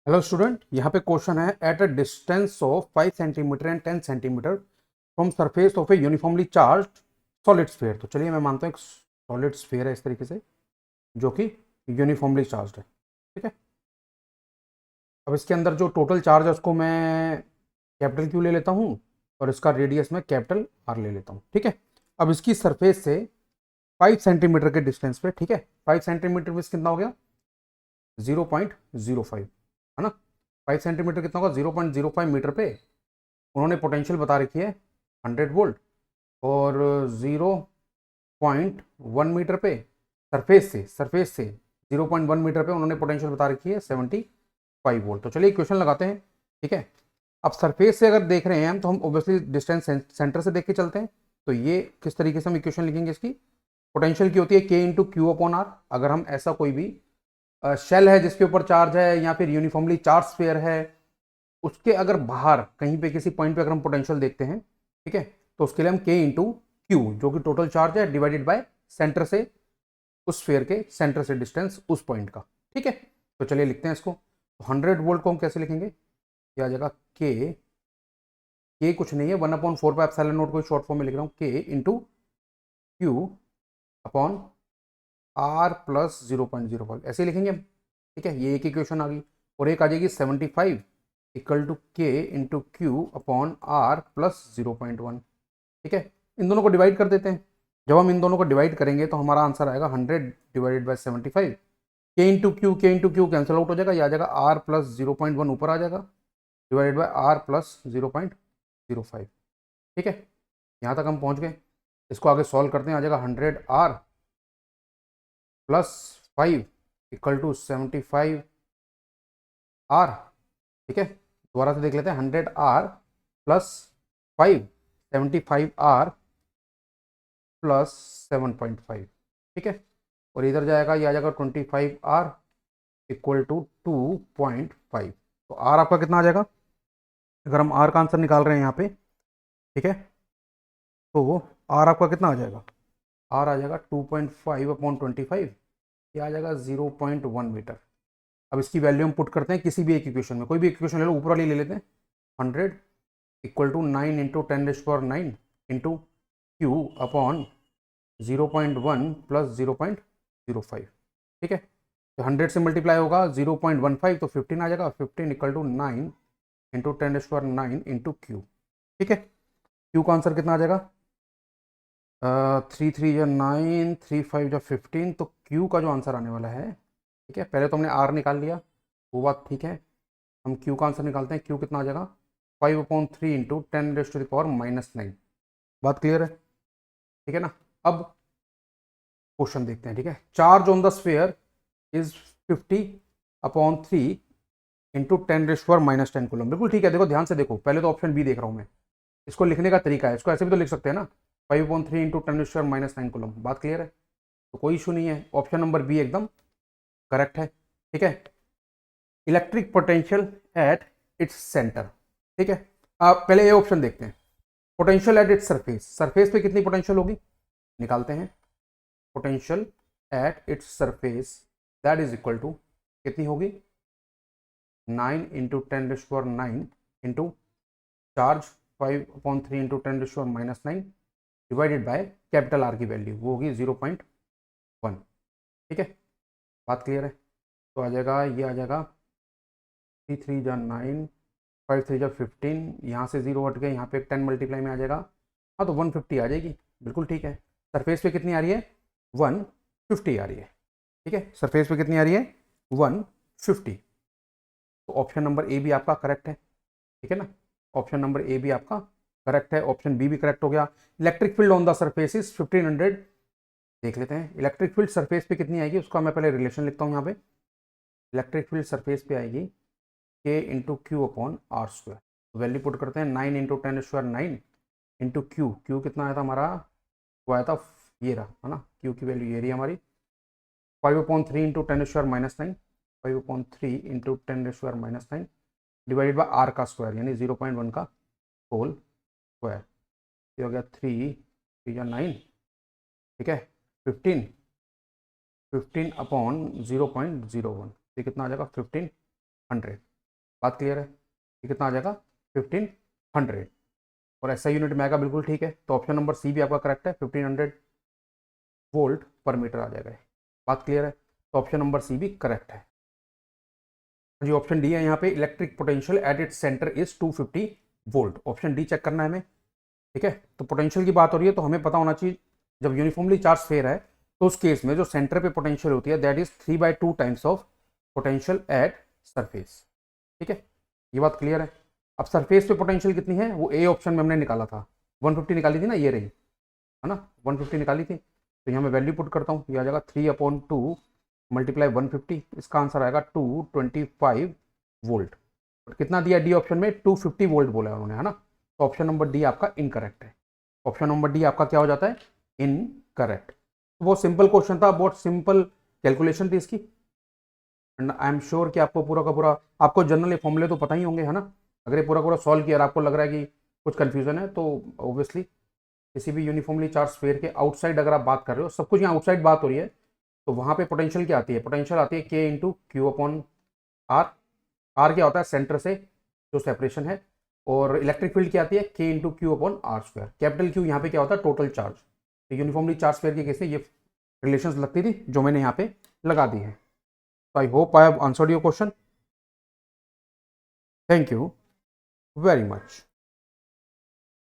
Hello student, यहाँ पे question है at a distance of 5 centimetre and 10 centimetre from surface of A uniformly charge solid sphere. तो चलिए मैं मानता हूँ एक सॉलिड स्फीयर है इस तरीके से जो कि यूनिफॉर्मली चार्ज है। ठीक है, अब इसके अंदर जो टोटल चार्ज है उसको मैं कैपिटल क्यू ले लेता हूँ और इसका रेडियस में कैपिटल आर ले लेता हूँ। ठीक है, अब इसकी सरफेस से 5 सेंटीमीटर के डिस्टेंस पे, ठीक है, 5 सेंटीमीटर में कितना हो गया 0.05, है ना। 5 सेंटीमीटर कितना होगा 0.05 मीटर पे उन्होंने पोटेंशियल बता रखी है 100 वोल्ट, और 0.1 मीटर पे सरफेस से 0.1 मीटर पे उन्होंने पोटेंशियल बता रखी है 75 वोल्ट। तो चलिए इक्वेशन लगाते हैं। ठीक है, अब सरफेस से अगर देख रहे हैं हम तो हम ऑब्वियसली डिस्टेंस सेंटर से देख के चलते हैं। तो ये किस तरीके से हम इक्वेशन लिखेंगे, इसकी पोटेंशियल की होती है k into q upon are. अगर हम ऐसा कोई भी शेल है जिसके ऊपर चार्ज है या फिर यूनिफॉर्मली चार्ज स्फीयर है, उसके अगर बाहर कहीं पे किसी पॉइंट पे अगर हम पोटेंशियल देखते हैं, ठीक है, तो उसके लिए हम के इंटू क्यू जो कि टोटल चार्ज है डिवाइडेड बाय सेंटर से, उस स्फीयर के सेंटर से डिस्टेंस उस पॉइंट का। ठीक है, तो चलिए लिखते हैं इसको। तो 100 वोल्ट को हम कैसे लिखेंगे, ये आ जाएगा के कुछ नहीं है 1/4 को शॉर्ट फॉर्म में लिख रहा हूँ, k into q upon r plus 0.05 ऐसे ही लिखेंगे हम। ठीक है, ये एक इक्वेशन आ गई और एक आ जाएगी 75 equal to k into q upon r plus 0.1। ठीक है, इन दोनों को डिवाइड कर देते हैं। जब हम इन दोनों को डिवाइड करेंगे तो हमारा आंसर आएगा 100 डिवाइडेड बाई 75। के इंटू क्यू कैंसिल आउट हो जाएगा, ये आ जाएगा आर प्लस 0.1 ऊपर आ जाएगा डिवाइडेड बाई आर प्लस 0.05। ठीक है, यहाँ तक हम पहुँच गए। इसको आगे सॉल्व करते हैं, आ जाएगा 100R plus 5 equal to 75R। ठीक है, दोबारा से देख लेते हैं, 100R प्लस 5 75R प्लस 7.5। ठीक है, और इधर जाएगा, ये आ जाएगा 25R इक्वल टू 2.5। तो R आपका कितना आ जाएगा, अगर हम R का आंसर निकाल रहे हैं यहाँ पे, ठीक है, तो वो R आपका कितना आ जाएगा, R आ जाएगा 2.5 अपॉन 25, ये आ जाएगा 0.1 मीटर। अब इसकी वैल्यू हम पुट करते हैं किसी भी एक इक्वेशन में, कोई भी इक्वेशन ले लो, ऊपर वाली ले लेते हैं। 100 equal to 9 into 10⁻⁹ into q upon 0.1 plus 0.05। ठीक है, तो 100 से मल्टीप्लाई होगा 0.15 तो 15 आ जाएगा। 15 equal to 9 into 10⁻⁹ into q. ठीक है, क्यू का आंसर कितना आ जाएगा, 3 3 या 9, 3 5 या 15। तो क्यू का जो आंसर आने वाला है, ठीक है, पहले तो हमने आर निकाल लिया, वो बात ठीक है, हम क्यू का आंसर निकालते हैं। क्यू कितना आ जाएगा 5/3 इंटू 10⁻⁻⁹। बात क्लियर है, ठीक है ना। अब क्वेश्चन देखते हैं। ठीक है, charge on the sphere is 50/3 into 10⁻⁻10 coulomb. बिल्कुल ठीक है, देखो ध्यान से देखो, पहले तो ऑप्शन बी देख रहा हूँ मैं, इसको लिखने का तरीका है, इसको ऐसे भी तो लिख सकते हैं ना, 5/3 इंटू 10⁻⁻9 कूलम। बात क्लियर है, तो कोई इशू नहीं है, ऑप्शन नंबर बी एकदम करेक्ट है। ठीक है, electric potential at its centre. ठीक है, आप पहले ये ऑप्शन देखते हैं, potential at its surface, surface पे कितनी पोटेंशियल होगी निकालते हैं। Potential at its surface that is equal to कितनी होगी 9 into 10⁻⁹ into charge 5/3 into 10⁻⁻9 divided by capital R की वैल्यू, वो होगी 0.1। ठीक है, बात क्लियर है, तो आ जाएगा, ये आ जाएगा 3 3 जा 9, 5 3 जा 15, यहाँ से 0 हट गए, यहाँ पे 10 मल्टीप्लाई में आ जाएगा, हाँ तो 150 आ जाएगी। बिल्कुल ठीक है, सरफेस पे कितनी आ रही है 150 आ रही है। ठीक है, सरफेस पे कितनी आ रही है 150। तो ऑप्शन नंबर ए भी आपका करेक्ट है। ठीक है ना, ऑप्शन नंबर ए भी आपका करेक्ट है, ऑप्शन बी भी करेक्ट हो गया। Electric field on the surface is 1500। देख लेते हैं इलेक्ट्रिक फील्ड सरफेस पे कितनी आएगी, उसका मैं पहले रिलेशन लिखता हूँ यहाँ पे। इलेक्ट्रिक फील्ड सरफेस पे आएगी k into q upon r square. Value put करते हैं, 9 इंटू 10⁻⁹ इंटू क्यू, क्यू कितना आया था हमारा, वो आया था, ये रहा है ना, क्यू की वैल्यू ये रही हमारी 5/3 into 10⁻⁹ 5/3 into 10⁻⁹ divided by R का स्क्वायर यानी 0.1 का होल स्क्वायर। ये हो गया 3 3 या 9, ठीक है, 15 अपॉन 0.01, ये कितना आ जाएगा 1500। बात क्लियर है? ये कितना आ जाएगा 1500, और ऐसा यूनिट में आएगा, बिल्कुल ठीक है। तो ऑप्शन नंबर सी भी आपका करेक्ट है, 1500 वोल्ट पर मीटर आ जाएगा। बात क्लियर है? तो ऑप्शन नंबर सी भी करेक्ट है जी। ऑप्शन डी है यहाँ पे, electric potential at its centre is 250 volt. Option D check करना है हमें, ठीक है। तो पोटेंशियल की बात हो रही है तो हमें पता होना चाहिए, जब यूनिफॉर्मली चार्ज स्फीयर है तो उस केस में जो सेंटर पे पोटेंशियल होती है that is 3/2 times of potential at surface, ठीक है। ये बात क्लियर है? अब सरफेस पे पोटेंशियल कितनी है वो ए ऑप्शन में हमने निकाला था, 150 निकाली थी ना, ये रही है ना, 150 निकाली थी। तो यहाँ मैं वैल्यू पुट करता हूँ, ये आ जाएगा 3/2 मल्टीप्लाई 150, इसका आंसर आएगा 225 वोल्ट। कितना दिया डी ऑप्शन में, 250 वोल्ट बोला है उन्होंने, है ना। तो ऑप्शन नंबर डी आपका इनकरेक्ट है। ऑप्शन नंबर डी आपका क्या हो जाता है, इनकरेक्ट। तो बहुत सिंपल क्वेश्चन था, बहुत सिंपल कैलकुलेशन थी इसकी, एंड आई एम श्योर कि आपको पूरा का पूरा, आपको जनरल फॉर्मूले तो पता ही होंगे, है ना। अगर ये पूरा पूरा सॉल्व किया और आपको लग रहा है कि कुछ कंफ्यूजन है तो ऑब्वियसली किसी भी यूनिफॉर्मली चार्ज स्फीयर के आउटसाइड अगर आप बात कर रहे हो, सब कुछ यहाँ आउटसाइड बात हो रही है, तो वहाँ पे पोटेंशियल क्या आती है, पोटेंशियल आती है k into q upon R. R क्या होता है, सेंटर से जो सेपरेशन है, और इलेक्ट्रिक फील्ड क्या आती है, k into q upon r square. Capital q यहाँ पे क्या होता है, टोटल चार्ज। तो यूनिफॉर्मली चार्ज स्फीयर के केस में ये रिलेशंस लगती थी जो मैंने यहाँ पे लगा दी है। तो I hope I have answered your question. Thank you very much.